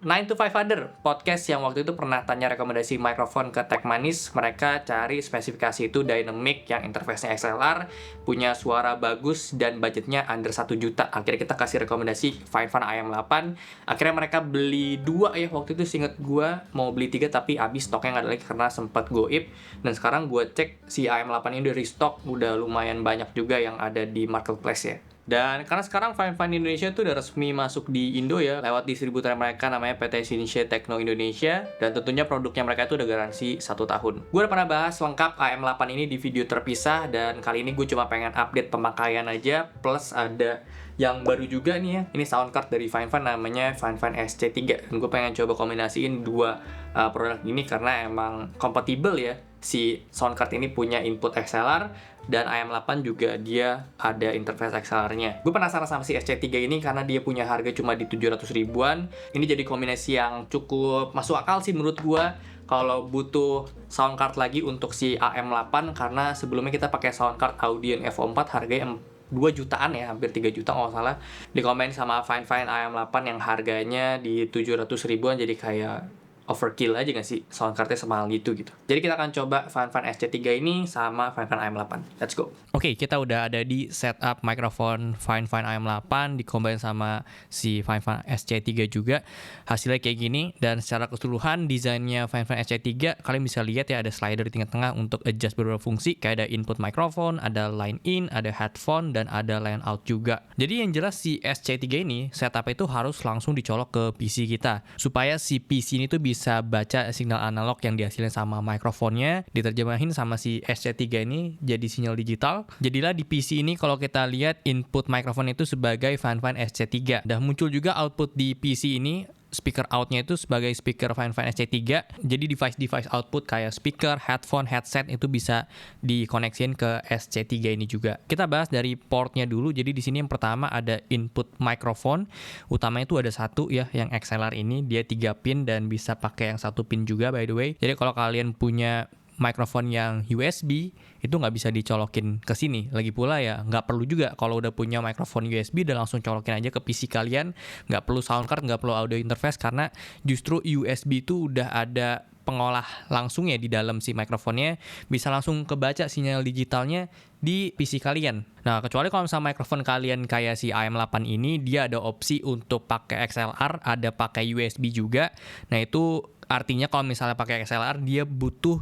9 to 5 Other, podcast yang waktu itu pernah tanya rekomendasi mikrofon ke Tech Manis. Mereka cari spesifikasi itu dynamic yang interface-nya XLR, punya suara bagus, dan budgetnya under 1 juta. Akhirnya kita kasih rekomendasi Finefan AM8. Akhirnya mereka beli 2 ya, waktu itu seinget gue mau beli 3 tapi habis, stoknya nggak ada lagi karena sempat goib. Dan sekarang gue cek si AM8 ini dari stok udah lumayan banyak juga yang ada di marketplace ya. Dan karena sekarang Finefan Indonesia tuh udah resmi masuk di Indo ya, lewat distributor mereka namanya PT Sinische Techno Indonesia, dan tentunya produknya mereka itu udah garansi 1 tahun. Gue udah pernah bahas lengkap AM8 ini di video terpisah, dan kali ini gue cuma pengen update pemakaian aja, plus ada yang baru juga nih ya, ini sound card dari Finefan namanya Finefan SC3. Dan gue pengen coba kombinasiin dua produk ini karena emang kompatibel ya. Si sound card ini punya input XLR, dan AM8 juga dia ada interface XLR-nya. Gue penasaran sama si SC3 ini karena dia punya harga cuma di 700 ribuan. Ini jadi kombinasi yang cukup masuk akal sih menurut gue kalau butuh sound card lagi untuk si AM8, karena sebelumnya kita pakai sound card Audien Evo 4 harganya 2 jutaan ya, hampir 3 juta kalau salah. Dikombin sama Finefan AM8 yang harganya di 700 ribuan, jadi kayak overkill aja nggak sih sound cardnya semahal gitu. Jadi kita akan coba Finefan SC3 ini sama Finefan AM8. Let's go. Oke, kita udah ada di setup mikrofon Finefan AM8 dikombin sama si Finefan SC3 juga. Hasilnya kayak gini, dan secara keseluruhan desainnya Finefan SC3 kalian bisa lihat ya, ada slider di tingkat tengah untuk adjust beberapa fungsi, kayak ada input mikrofon, ada line in, ada headphone, dan ada line out juga. Jadi yang jelas si SC3 ini setup itu harus langsung dicolok ke PC kita supaya si PC ini tuh bisa baca sinyal analog yang dihasilkan sama mikrofonnya, diterjemahin sama si SC3 ini jadi sinyal digital. Jadilah di PC ini kalau kita lihat input mikrofon itu sebagai Finefan SC3. Dan muncul juga output di PC ini, speaker outnya itu sebagai speaker Finefan SC3. Jadi device output kayak speaker, headphone, headset itu bisa dikoneksiin ke SC3 ini juga. Kita bahas dari portnya dulu. Jadi di sini yang pertama ada input mikrofon. Utamanya itu ada 1 ya, yang XLR ini dia 3 pin dan bisa pakai yang 1 pin juga by the way. Jadi kalau kalian punya mikrofon yang USB itu nggak bisa dicolokin ke sini. Lagi pula ya nggak perlu juga kalau udah punya mikrofon USB dan langsung colokin aja ke PC kalian. Nggak perlu sound card, nggak perlu audio interface, karena justru USB itu udah ada pengolah langsung ya di dalam si mikrofonnya, bisa langsung kebaca sinyal digitalnya di PC kalian. Nah, kecuali kalau misalnya mikrofon kalian kayak si AM8 ini, dia ada opsi untuk pakai XLR, ada pakai USB juga. Nah, itu artinya kalau misalnya pakai XLR, dia butuh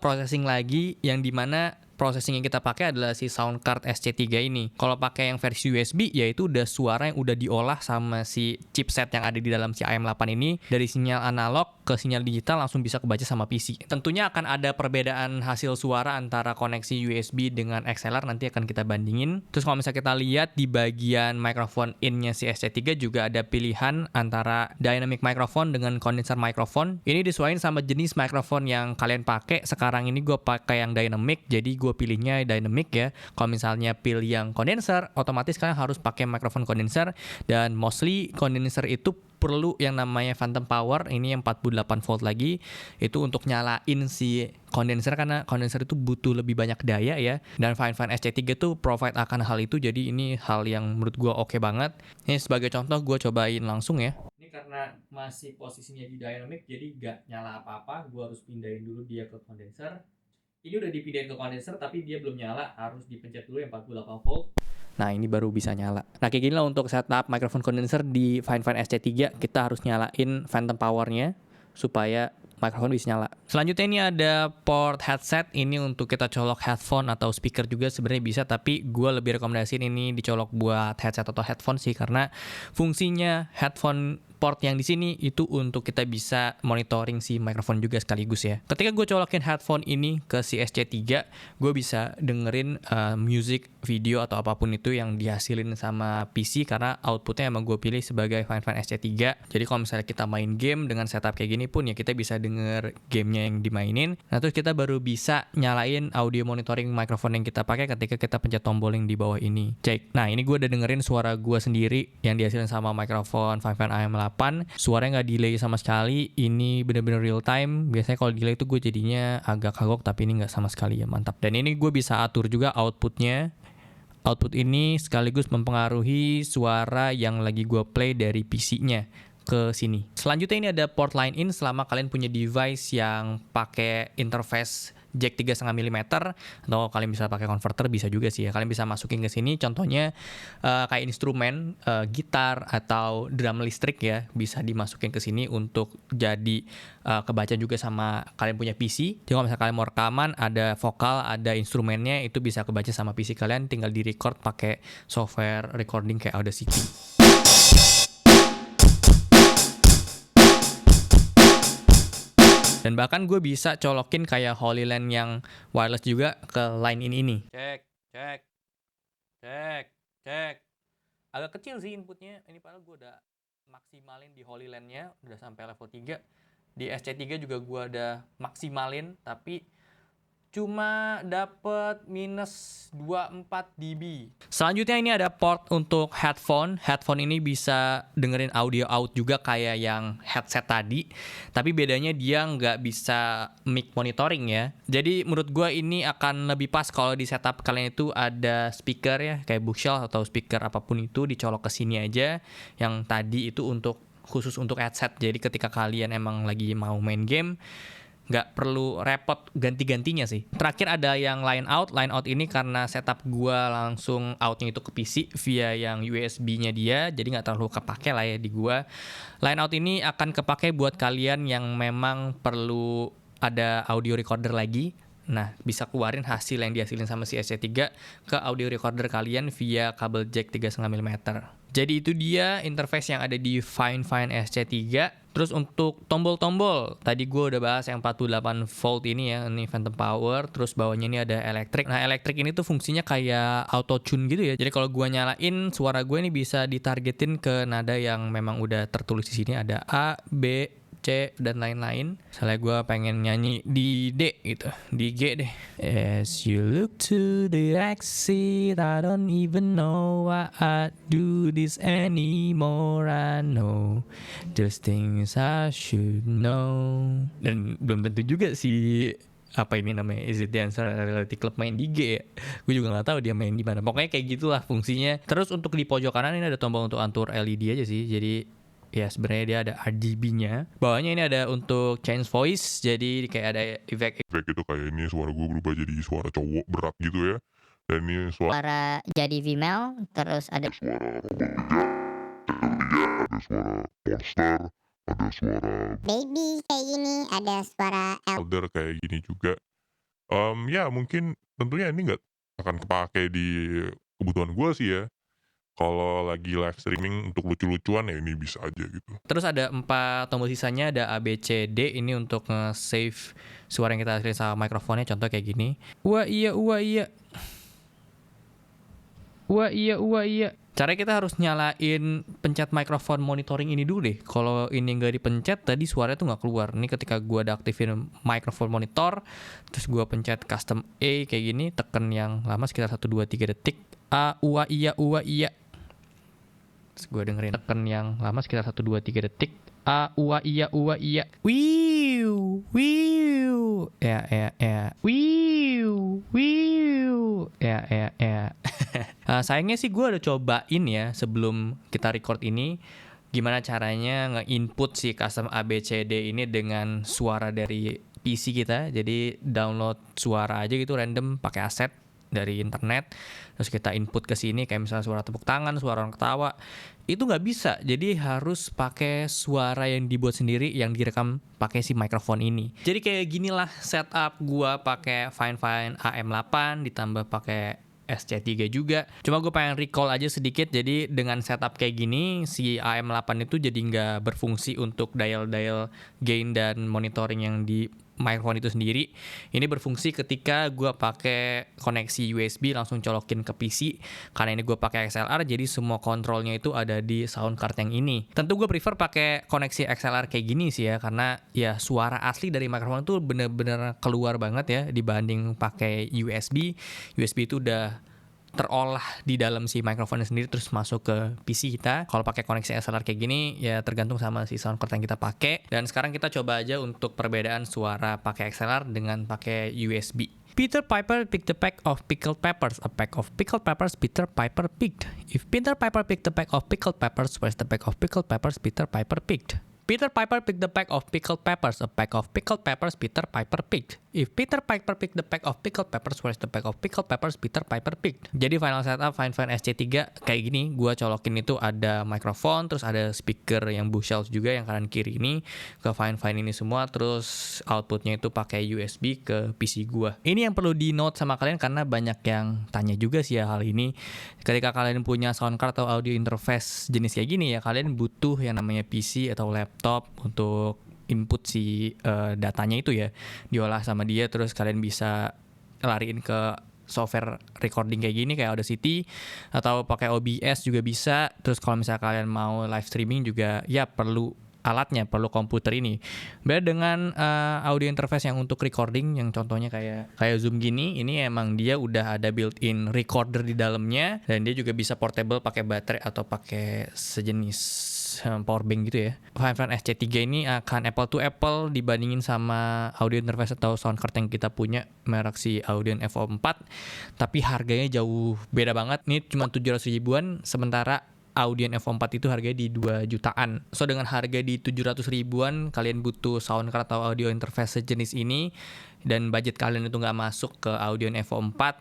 processing lagi, yang dimana processing yang kita pakai adalah si sound card SC3 ini. Kalau pakai yang versi USB, yaitu udah suara yang udah diolah sama si chipset yang ada di dalam si AM8 ini, dari sinyal analog ke sinyal digital langsung bisa kebaca sama PC. Tentunya akan ada perbedaan hasil suara antara koneksi USB dengan XLR, nanti akan kita bandingin. Terus kalau misalnya kita lihat di bagian microphone in-nya si SC3 juga ada pilihan antara dynamic microphone dengan condenser microphone. Ini disesuaikan sama jenis microphone yang kalian pakai. Sekarang ini gue pakai yang dynamic, jadi gue pilihnya dynamic ya. Kalau misalnya pilih yang condenser, otomatis kalian harus pakai microphone condenser, dan mostly condenser itu perlu yang namanya phantom power, ini yang 48 volt lagi, itu untuk nyalain si condenser, karena condenser itu butuh lebih banyak daya ya, dan Finefan SC3 tuh provide akan hal itu, jadi ini hal yang menurut gue oke banget. Ini sebagai contoh gue cobain langsung ya. Ini karena masih posisinya di dynamic, jadi gak nyala apa-apa, gue harus pindahin dulu dia ke condenser. Ini udah dipindahin ke condenser tapi dia belum nyala, harus dipencet dulu yang 48 volt. Nah, ini baru bisa nyala. Nah, kayak gini lah untuk setup microphone condenser di Finefan SC3. Kita harus nyalain phantom powernya supaya mikrofon bisa nyala. Selanjutnya ini ada port headset. Ini untuk kita colok headphone atau speaker juga sebenarnya bisa, tapi gue lebih rekomendasiin ini dicolok buat headset atau headphone sih, karena fungsinya headphone port yang di sini itu untuk kita bisa monitoring si mikrofon juga sekaligus ya. Ketika gue colokin headphone ini ke si SC3, gue bisa dengerin music, video atau apapun itu yang dihasilin sama PC, karena outputnya emang gue pilih sebagai Finefan SC3. Jadi kalau misalnya kita main game dengan setup kayak gini pun ya kita bisa denger gamenya yang dimainin. Nah, terus kita baru bisa nyalain audio monitoring mikrofon yang kita pakai ketika kita pencet tombol yang di bawah ini. Cek. Nah, ini gue udah dengerin suara gue sendiri yang dihasilin sama mikrofon Finefan AM8. Suaranya nggak delay sama sekali. Ini bener-bener real time. Biasanya kalau delay itu gue jadinya agak kagok, tapi ini nggak sama sekali ya, mantap. Dan ini gue bisa atur juga outputnya. Output ini sekaligus mempengaruhi suara yang lagi gue play dari PC-nya ke sini. Selanjutnya ini ada port line in selama kalian punya device yang pakai interface jack 3,5 mm, atau kalian bisa pakai converter bisa juga sih ya. Kalian bisa masukin ke sini contohnya kayak instrumen gitar atau drum listrik ya, bisa dimasukin ke sini untuk jadi kebaca juga sama kalian punya PC. Jadi kalau misalnya kalian mau rekaman, ada vokal, ada instrumennya, itu bisa kebaca sama PC kalian, tinggal di record pakai software recording kayak Audacity. Dan bahkan gue bisa colokin kayak HoloLens yang wireless juga ke line ini. Cek. Agak kecil sih inputnya. Ini padahal gue udah maksimalin di HoloLens-nya, udah sampai level 3. Di SC3 juga gue udah maksimalin, tapi cuma dapet minus 24 dB. Selanjutnya ini ada port untuk headphone. Headphone ini bisa dengerin audio out juga kayak yang headset tadi. Tapi bedanya dia nggak bisa mic monitoring ya. Jadi menurut gue ini akan lebih pas kalau di setup kalian itu ada speaker ya, kayak bookshelf atau speaker apapun itu dicolok ke sini aja. Yang tadi itu khusus untuk headset. Jadi ketika kalian emang lagi mau main game, nggak perlu repot ganti-gantinya sih. Terakhir ada yang line out ini karena setup gua langsung outnya itu ke PC via yang USB-nya dia, jadi nggak terlalu kepake lah ya di gua. Line out ini akan kepake buat kalian yang memang perlu ada audio recorder lagi. Nah, bisa keluarin hasil yang dihasilin sama si SC3 ke audio recorder kalian via kabel jack 3,5 mm. Jadi itu dia interface yang ada di Fine SC3. Terus untuk tombol-tombol, tadi gue udah bahas yang 48 volt ini ya, ini phantom power. Terus bawahnya ini ada elektrik. Nah, elektrik ini tuh fungsinya kayak auto tune gitu ya. Jadi kalau gue nyalain, suara gue ini bisa ditargetin ke nada yang memang udah tertulis di sini, ada A, B, C, dan lain-lain. Misalnya gue pengen nyanyi di D gitu, di G deh. As you look to the exit, I don't even know why I do this anymore. I know those things I should know. Dan belum tentu juga sih apa ini namanya Is It Dancer Reality Club main di G ya. Gue juga nggak tahu dia main di mana. Pokoknya kayak gitulah fungsinya. Terus untuk di pojok kanan ini ada tombol untuk atur LED aja sih. Jadi ya sebenarnya dia ada RGB-nya. Bawahnya ini ada untuk change voice, jadi kayak ada efek itu kayak ini suara gue berubah jadi suara cowok berat gitu ya. Dan ini suara jadi female, terus ada suara ada suara monster, ada suara baby kayak gini, ada suara elder kayak gini juga. Ya mungkin tentunya ini nggak akan kepake di kebutuhan gue sih ya. Kalau lagi live streaming untuk lucu-lucuan ya ini bisa aja gitu. Terus ada 4 tombol sisanya, ada A, B, C, D. Ini untuk nge-save suara yang kita hasilin sama mikrofonnya, contoh kayak gini. Wah iya. Caranya kita harus nyalain pencet mikrofon monitoring ini dulu deh. Kalau ini nggak dipencet, tadi suaranya tuh nggak keluar. Ini ketika gue ada aktifin mikrofon monitor, terus gue pencet custom A kayak gini, tekan yang lama sekitar 1-2-3 detik. A, ua iya. Terus gue dengerin, tekan yang lama sekitar 1-2-3 detik. A, ua iya. Wiu. Ya. Wiu. Ya. Sayangnya sih gue udah cobain ya sebelum kita record ini, gimana caranya nge-input si custom ABCD ini dengan suara dari PC kita. Jadi download suara aja gitu random pakai aset dari internet, terus kita input ke sini kayak misalnya suara tepuk tangan, suara orang ketawa, itu nggak bisa. Jadi harus pakai suara yang dibuat sendiri yang direkam pakai si mikrofon ini. Jadi kayak ginilah setup gua pakai Fine AM8 ditambah pakai SC3 juga. Cuma gue pengen recall aja sedikit. Jadi dengan setup kayak gini, si AM8 itu jadi nggak berfungsi untuk dial gain dan monitoring yang di mikrofon itu sendiri. Ini berfungsi ketika gue pakai koneksi USB langsung colokin ke PC. Karena ini gue pakai XLR, jadi semua kontrolnya itu ada di sound card yang ini. Tentu gue prefer pakai koneksi XLR kayak gini sih ya, karena ya suara asli dari mikrofon itu bener-bener keluar banget ya dibanding pakai USB. USB itu udah terolah di dalam si mikrofonnya sendiri terus masuk ke PC kita. Kalau pakai koneksi XLR kayak gini ya tergantung sama si sound card yang kita pakai. Dan sekarang kita coba aja untuk perbedaan suara pakai XLR dengan pakai USB. Peter Piper picked a pack of pickled peppers. A pack of pickled peppers Peter Piper picked. If Peter Piper picked a pack of pickled peppers, where's the pack of pickled peppers Peter Piper picked? Peter Piper picked the pack of pickled peppers. A pack of pickled peppers Peter Piper picked. If Peter Piper picked the pack of pickled peppers, where's the pack of pickled peppers Peter Piper picked? Jadi final setup Fine SC3 kayak gini, gua colokin itu ada mikrofon, terus ada speaker yang Bushels juga yang kanan kiri ini ke Fine ini semua, terus outputnya itu pakai USB ke PC gua. Ini yang perlu di note sama kalian karena banyak yang tanya juga sih ya hal ini. Ketika kalian punya sound card atau audio interface jenis kayak gini ya, kalian butuh yang namanya PC atau laptop untuk input si datanya itu ya, diolah sama dia, terus kalian bisa lariin ke software recording kayak gini kayak Audacity atau pakai OBS juga bisa. Terus kalau misalnya kalian mau live streaming juga ya perlu alatnya, perlu komputer ini. Beda dengan audio interface yang untuk recording yang contohnya kayak Zoom gini, ini emang dia udah ada built-in recorder di dalamnya dan dia juga bisa portable pakai baterai atau pakai sejenis power bank gitu ya. Fine SC3 ini akan apple to apple dibandingin sama audio interface atau sound card yang kita punya merek si Audient FO4, tapi harganya jauh beda banget. Ini cuma 700 ribuan, sementara Audient FO4 itu harganya di 2 jutaan. So dengan harga di 700 ribuan, kalian butuh sound card atau audio interface sejenis ini dan budget kalian itu nggak masuk ke Audient FO4,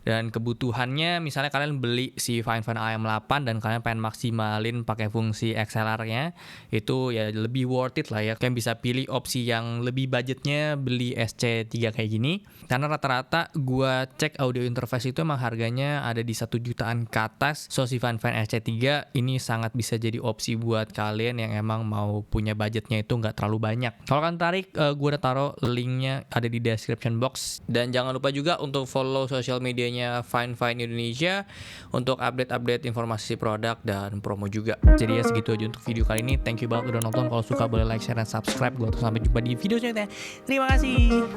dan kebutuhannya misalnya kalian beli si Fine AM8 dan kalian pengen maksimalin pakai fungsi XLR-nya, itu ya lebih worth it lah ya. Kalian bisa pilih opsi yang lebih budgetnya, beli SC3 kayak gini, karena rata-rata gua cek audio interface itu emang harganya ada di 1 jutaan ke atas. So si Fine SC3 ini sangat bisa jadi opsi buat kalian yang emang mau punya budgetnya itu nggak terlalu banyak. Kalau kalian tarik, gua udah taruh linknya ada di description box, dan jangan lupa juga untuk follow sosial medianya Fine Indonesia untuk update informasi produk dan promo juga. Jadi ya segitu aja untuk video kali ini. Thank you banget udah nonton. Kalau suka boleh like, share, dan subscribe. Gua sampai jumpa di video selanjutnya. Terima kasih.